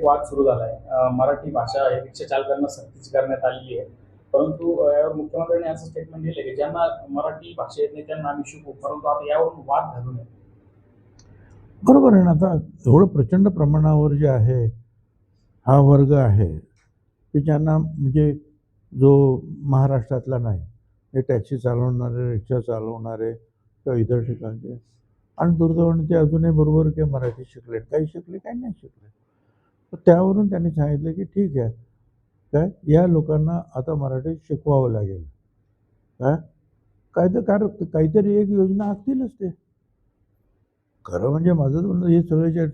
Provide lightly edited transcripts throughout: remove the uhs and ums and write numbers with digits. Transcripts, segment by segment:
एक वाद सुरू झाला आहे. मराठी भाषा हे रिक्षा चालकांना सक्तीची करण्यात आलेली आहे. परंतु यावर मुख्यमंत्र्यांनी असं स्टेटमेंट दिलं की ज्यांना मराठी भाषा येत नाही त्यांना आम्ही शिकवू, परंतु आता यावरून वाद घालू नये. बरोबर आहे ना. आता एवढं प्रचंड प्रमाणावर जे आहे हा वर्ग आहे की ज्यांना म्हणजे जो महाराष्ट्रातला नाही, हे टॅक्सी चालवणारे, रिक्षा चालवणारे किंवा इतर ठिकाणचे, आणि दुर्दैवाने ते अजूनही बरोबर काही मराठी शिकले, काही शिकले, काही नाही शिकले. तर त्यावरून त्यांनी सांगितलं की ठीक आहे, काय या लोकांना आता मराठी शिकवावं लागेल. काय काय तर काहीतरी एक योजना असतीलच ते. खरं म्हणजे माझं तर म्हणणं, हे सगळे जे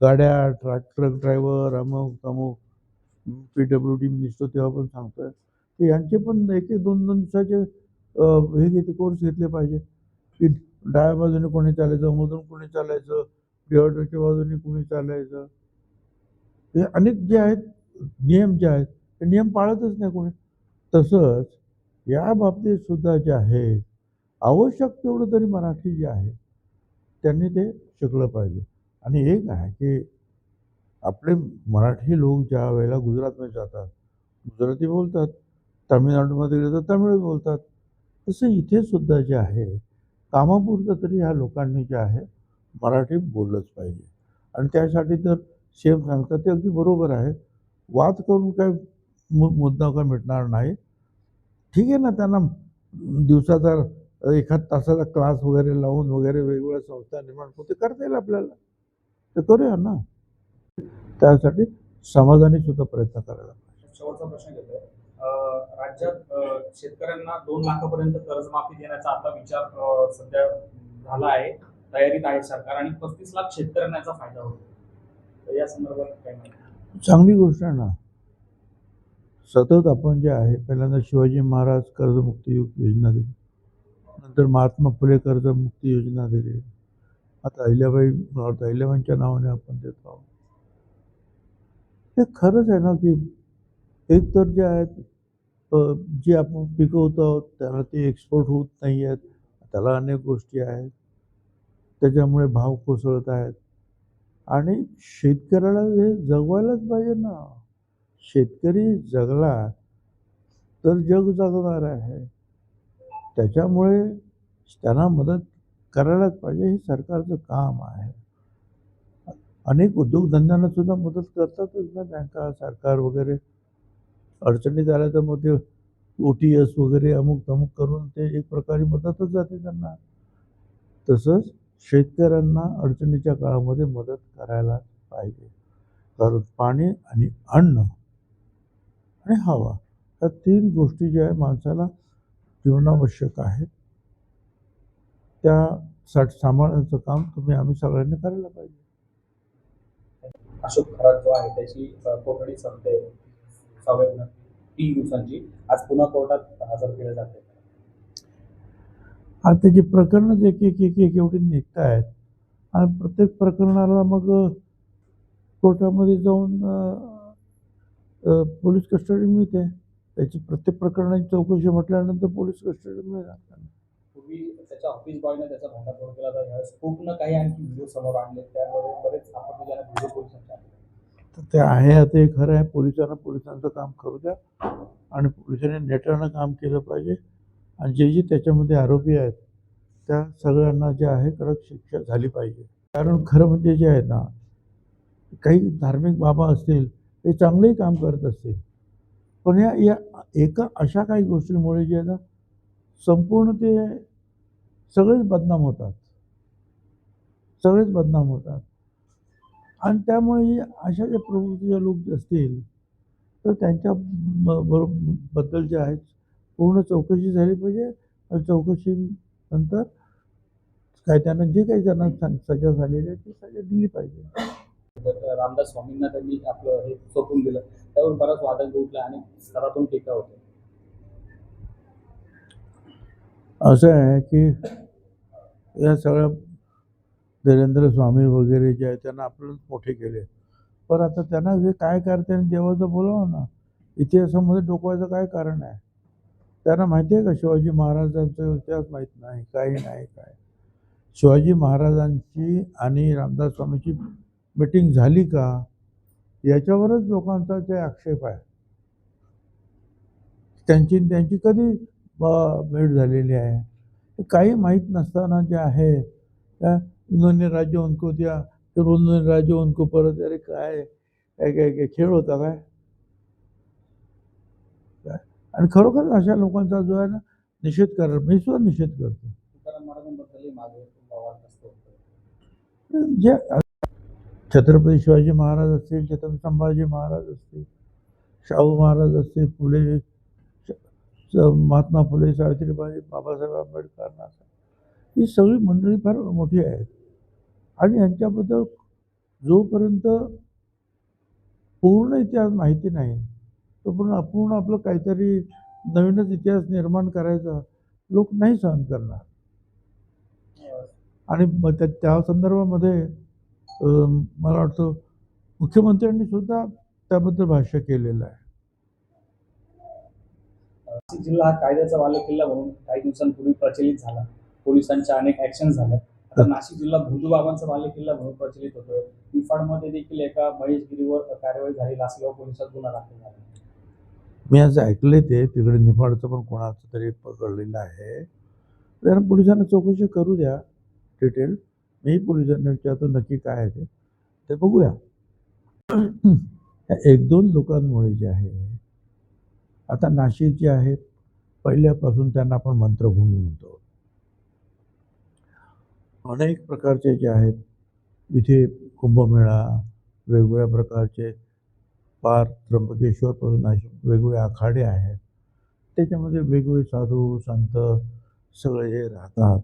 गाड्या, ट्रक ड्रायव्हर, अमुक PWD मिनिस्टर तेव्हा पण सांगतोय की यांचे पण एक 2-2 दिवसाचे हे कोर्स घेतले पाहिजे की डाव्या बाजूने कोणी चालायचं, मधून कोणी चालायचं, डिवायडरच्या बाजूने कोणी चालायचं. हे अनेक जे आहेत नियम जे आहेत ते नियम पाळतच नाही कोणी. तसंच या बाबतीत सुद्धा जे आहे आवश्यक तेवढं तरी मराठी जे आहे त्यांनी ते शिकलं पाहिजे. आणि एक आहे की आपले मराठी लोक ज्या वेळेला गुजरातमध्ये जातात, गुजराती बोलतात, तामिळनाडूमध्ये गेले तर तामिळ बोलतात. तसं इथे सुद्धा जे आहे कामापुरतं तरी ह्या लोकांनी जे आहे मराठी बोललंच पाहिजे. आणि त्यासाठी तर सेम सांगतात ते अगदी बरोबर आहे. वाद करून काय मुद्दा काय मिटणार नाही. ठीक आहे ना, त्यांना दिवसाचा एखाद तासाचा क्लास वगैरे लावून वगैरे वेगवेगळ्या संस्था निर्माण होते करता येईल आपल्याला, ते करूया ना. त्यासाठी समाजाने सुद्धा प्रयत्न करायला पाहिजे. शेवटचा प्रश्न घेतोय. राज्यात शेतकऱ्यांना 2 लाखापर्यंत कर्जमाफी देण्याचा आता विचार सध्या झाला आहे, तयारीत आहे सरकार, आणि 35 लाख शेतकऱ्यांना याचा फायदा होतो. तर या संदर्भात काय माहिती? चांगली गोष्ट आहे ना. सतत आपण जे आहे पहिल्यांदा शिवाजी महाराज कर्जमुक्ती योजना दिली, नंतर महात्मा फुले कर्जमुक्ती योजना दिली, आता अहिल्याबाईंच्या नावाने आपण देत आहोत. हे खरंच आहे ना की एक तर जे आहेत जे आपण पिकवतो त्याला ते एक्सपोर्ट होत नाही आहेत, त्याला अनेक गोष्टी आहेत, त्याच्यामुळे भाव कोसळत आहेत. आणि शेतकऱ्याला हे जगवायलाच पाहिजे ना. शेतकरी जगला तर जग जगणार आहे. त्याच्यामुळे त्यांना मदत करायलाच पाहिजे, हे सरकारचं काम आहे. अनेक उद्योगधंद्यांना सुद्धा मदत करतातच ना बँका, सरकार वगैरे. अडचणीत आल्या तर मग ते OTS वगैरे अमुक तमुक करून ते एक प्रकारे मदतच जाते त्यांना. तसंच शेतकऱ्यांना अडचणीच्या काळामध्ये मदत करायला पाहिजे. कारण पाणी आणि अन्न आणि हवा या 3 गोष्टी ज्या आहे माणसाला जीवनावश्यक आहेत, त्यासाठी सांभाळण्याचं काम आम्ही सगळ्यांनी करायला पाहिजे. अशोक खरात जो आहे त्याची कोठडी संपते 3 दिवसांची. आज पुन्हा कोर्टात हजर केले जाते. आता त्याची प्रकरणच एक एवढी निघत आहेत आणि प्रत्येक प्रकरणाला मग कोर्टामध्ये जाऊन पोलीस कस्टडी मिळते. त्याची प्रत्येक प्रकरणाची चौकशी म्हटल्यानंतर पोलीस कस्टडी मिळणार. पूर्वी त्याच्या ऑफिस बॉयने त्याचा भांडाफोड केला होता. यावेळेस कुकनं काही आणखी व्हिडिओ समोर आणले, त्यामध्ये बरेच आपत्तीजनक व्हिडिओ पोलिसांचे आले. तर ते आहे, आता हे खरं आहे. पोलिसांचं काम करू द्या आणि पोलिसांनी नेटानं काम केलं पाहिजे. आणि जे त्याच्यामध्ये आरोपी आहेत त्या सगळ्यांना जे आहे कडक शिक्षा झाली पाहिजे. कारण खरं म्हणजे जे आहे ना, काही धार्मिक बाबा असतील ते चांगलंही काम करत असतील, पण या एका अशा काही गोष्टींमुळे जे आहे ना संपूर्ण ते सगळेच बदनाम होतात. आणि त्यामुळे अशा ज्या प्रवृत्तीचे लोक असतील तर त्यांच्या बद्दल जे आहेत पूर्ण चौकशी झाली पाहिजे. आणि चौकशीनंतर काय त्यांना जे काही त्यांना सजा झालेली आहे ती सजा दिली पाहिजे. रामदास स्वामींना त्यांनी आपलं हे सोपून दिलं, त्यावर बराच वादंग उठला आणि स्तरातून टीका होते. असं आहे की या सगळ्या धीरेंद्र स्वामी वगैरे जे आहे त्यांना आपल्याला मोठे केले, पण आता त्यांना जे काय करते देवाचं बोलावं ना. इतिहासामध्ये डोकवायचं काय कारण आहे? त्यांना माहिती आहे का शिवाजी महाराजांचा इतिहास माहीत नाही, काही नाही. काय शिवाजी महाराजांची आणि रामदास स्वामीची मीटिंग झाली का? याच्यावरच लोकांचा जे आक्षेप आहे. त्यांची कधी भेट झालेली आहे. ते काही माहीत नसताना जे आहे इन्होंने राज्य उनको दिया, फिर उन्होंने राज्य उनको परत. अरे काय काय काय काय खेळ होता काय? आणि खरोखर अशा लोकांचा जो आहे ना निषेध करा. मी सुद्धा निषेध करतो. तुकाराम महाराजांबद्दलही मागे वाद जास्त होतो. जे छत्रपती शिवाजी महाराज असतील, छत्रपती संभाजी महाराज असतील, शाहू महाराज असतील, फुले, महात्मा फुले, सावित्रीबाई, बाबासाहेब आंबेडकर, ही सगळी मंडळी फार मोठी आहेत. आणि यांच्याबद्दल जोपर्यंत पूर्ण इतिहास माहिती नाही तोपर्यंत आपण आपलं काहीतरी नवीनच इतिहास निर्माण करायचा लोक नाही सहन करणार. आणि मग त्या संदर्भामध्ये मला वाटतं मुख्यमंत्र्यांनी सुद्धा त्याबद्दल भाष्य केलेलं आहे. नाशिक जिल्हा हा कायद्याचा बालेकिल्ला म्हणून काही दिवसांपूर्वी प्रचलित झाला. पोलिसांच्या अनेक ऍक्शन झाल्या. आता नाशिक जिल्हा भोंदूबाबांचा बालेकिल्ला म्हणून प्रचलित होतोय. निफाडमध्ये देखील एका महेशगिरीवर कारवाई झाली असल्यावर पोलिसात गुन्हा दाखल झाला. मी असं ऐकले ते तिकडे निफाडचं पण कोणाचं तरी पकडलेलं आहे. तर पोलिसांना चौकशी करू द्या डिटेल. मी पोलिसांना विचारतो नक्की काय आहे ते बघूया. एक दोन लोकांमुळे जे आहे आता नाशिक जे आहे पहिल्यापासून त्यांना आपण मंत्रभूमी म्हणतो. अनेक प्रकारचे जे आहेत इथे कुंभमेळा, वेगवेगळ्या प्रकारचे पार त्र्यंबकेश्वरपासून नाशिक वेगवेगळे आखाडे आहेत. त्याच्यामध्ये वेगवेगळे साधू संत सगळे हे राहतात.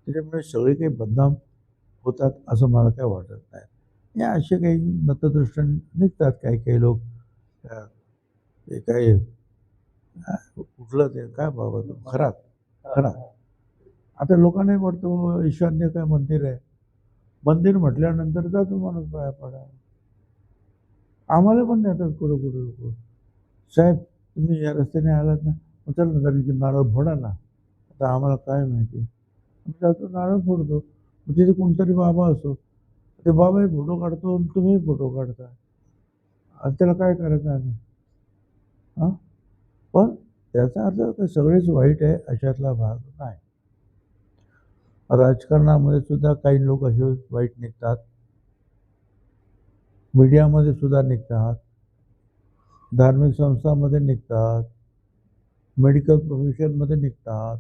त्याच्यामुळे सगळे काही बदनाम होतात असं मला काय वाटत नाही. या असे काही नतदृष्ट निघतात काही काही लोक. ते काय कुठलं ते काय बाबा खरा आता लोकांना वाटतं ईशान्य काय मंदिर आहे. मंदिर म्हटल्यानंतर जातो माणूस पाया पडा. आम्हाला पण नेतात कुठं लोक. साहेब तुम्ही या रस्त्याने आलात ना, चल ना तरी नारळ फोडा ना. आता आम्हाला काय माहिती. आम्ही जातो नारळ फोडतो. तिथे कोणतरी बाबा असतो. ते बाबाही फोटो काढतो आणि तुम्ही फोटो काढता. आणि त्याला काय करायचं आम्ही? हां पण त्याचा अर्थ काही सगळेच वाईट आहे अशातला भाग नाही. राजकारणामध्ये सुद्धा काही लोक असे वाईट निघतात. मीडियामध्ये सुद्धा निघतात. धार्मिक संस्थांमध्ये निघतात. मेडिकल प्रोफेशनमध्ये निघतात.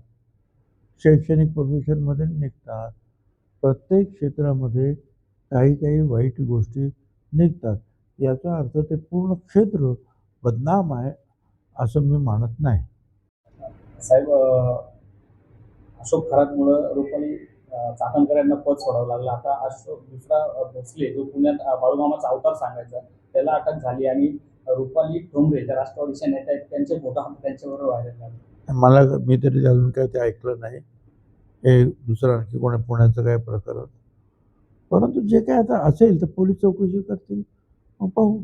शैक्षणिक प्रोफेशनमध्ये निघतात. प्रत्येक क्षेत्रामध्ये काही वाईट गोष्टी निघतात. याचा अर्थ ते पूर्ण क्षेत्र बदनाम आहे असं मी मानत नाही. साहेब अशोक खरातमुळं रुपाली चाकणकर यांना पद सोडावं लागलं. आता अशोक दुसरा भोसले जो पुण्यात बाळूमामाचा अवतार सांगायचा त्याला अटक झाली आणि रुपाली ठोंबरे ज्या राष्ट्रवादीच्या नेत्या आहेत त्यांचे फोटो त्यांच्याबरोबर व्हायरल झाले. मी तरी अजून काय ते ऐकलं नाही. हे दुसरं आणखी कोणी पुण्याचं काय प्रकरण. परंतु जे काय आता असेल तर पोलीस चौकशी करतील, मग पाहू.